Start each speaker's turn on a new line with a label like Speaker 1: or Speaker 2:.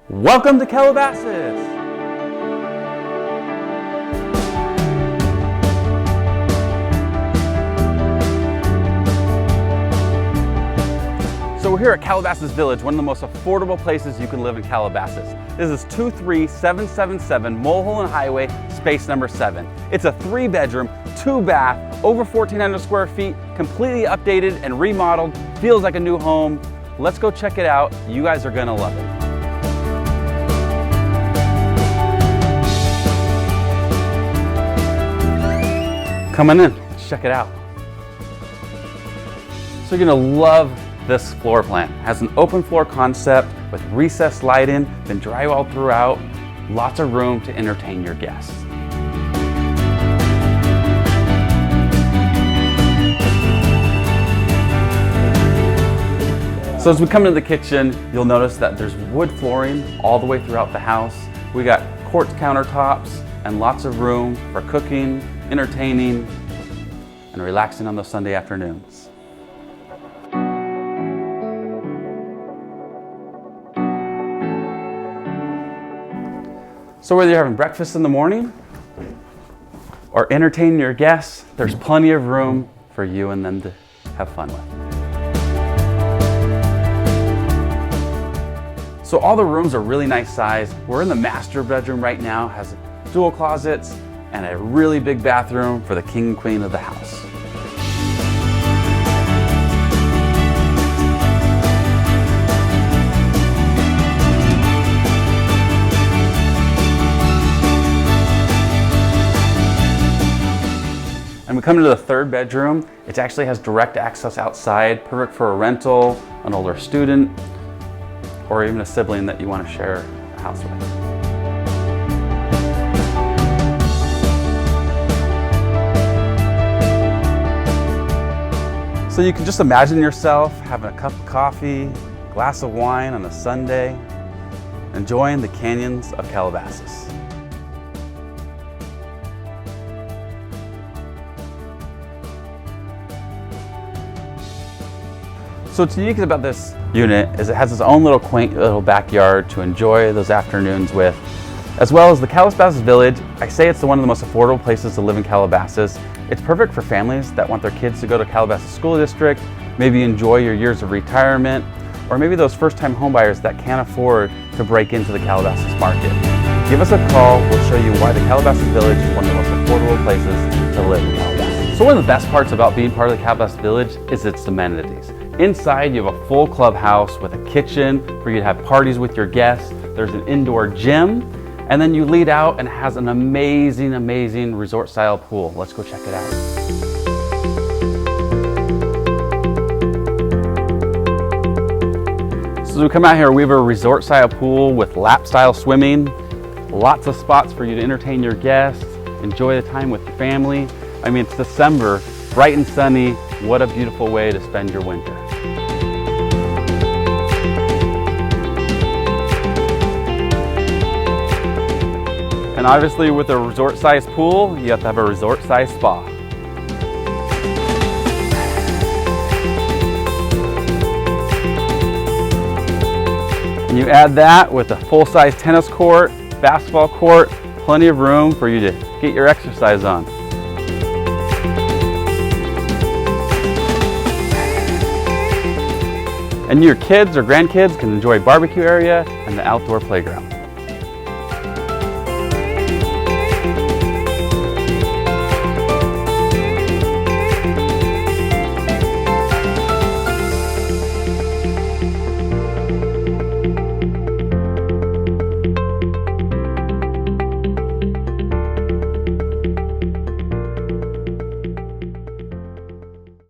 Speaker 1: Welcome to Calabasas! So we're here at Calabasas Village, one of the most affordable places you can live in Calabasas. This is 23777 Mulholland Highway, space number 7. It's a 3-bedroom, 2-bath, over 1,400 square feet, completely updated and remodeled, feels like a new home. Let's go check it out. You guys are gonna love it. Come on in, let's check it out. So you're gonna love this floor plan. It has an open floor concept with recessed lighting, been drywall throughout, lots of room to entertain your guests. So as we come into the kitchen, you'll notice that there's wood flooring all the way throughout the house. We got quartz countertops and lots of room for cooking, entertaining, and relaxing on those Sunday afternoons. So whether you're having breakfast in the morning or entertaining your guests, there's plenty of room for you and them to have fun with. So all the rooms are really nice size. We're in the master bedroom right now, has dual closets and a really big bathroom for the king and queen of the house. And we come into the 3rd bedroom. It actually has direct access outside, perfect for a rental, an older student, or even a sibling that you want to share a house with. So you can just imagine yourself having a cup of coffee, glass of wine on a Sunday, enjoying the canyons of Calabasas. So what's unique about this unit is it has its own little quaint little backyard to enjoy those afternoons with, as well as the Calabasas Village. I say it's one of the most affordable places to live in Calabasas. It's perfect for families that want their kids to go to Calabasas School District, maybe enjoy your years of retirement, or maybe those first-time homebuyers that can't afford to break into the Calabasas market. Give us a call, we'll show you why the Calabasas Village is one of the most affordable places to live in Calabasas. So one of the best parts about being part of the Calabasas Village is its amenities. Inside, you have a full clubhouse with a kitchen for you to have parties with your guests. There's an indoor gym, and then you lead out and it has an amazing, amazing resort-style pool. Let's go check it out. So as we come out here, we have a resort-style pool with lap-style swimming, lots of spots for you to entertain your guests, enjoy the time with your family. I mean, it's December, bright and sunny. What a beautiful way to spend your winter. And obviously with a resort-sized pool, you have to have a resort-sized spa. And you add that with a full-size tennis court, basketball court, plenty of room for you to get your exercise on. And your kids or grandkids can enjoy a barbecue area and the outdoor playground.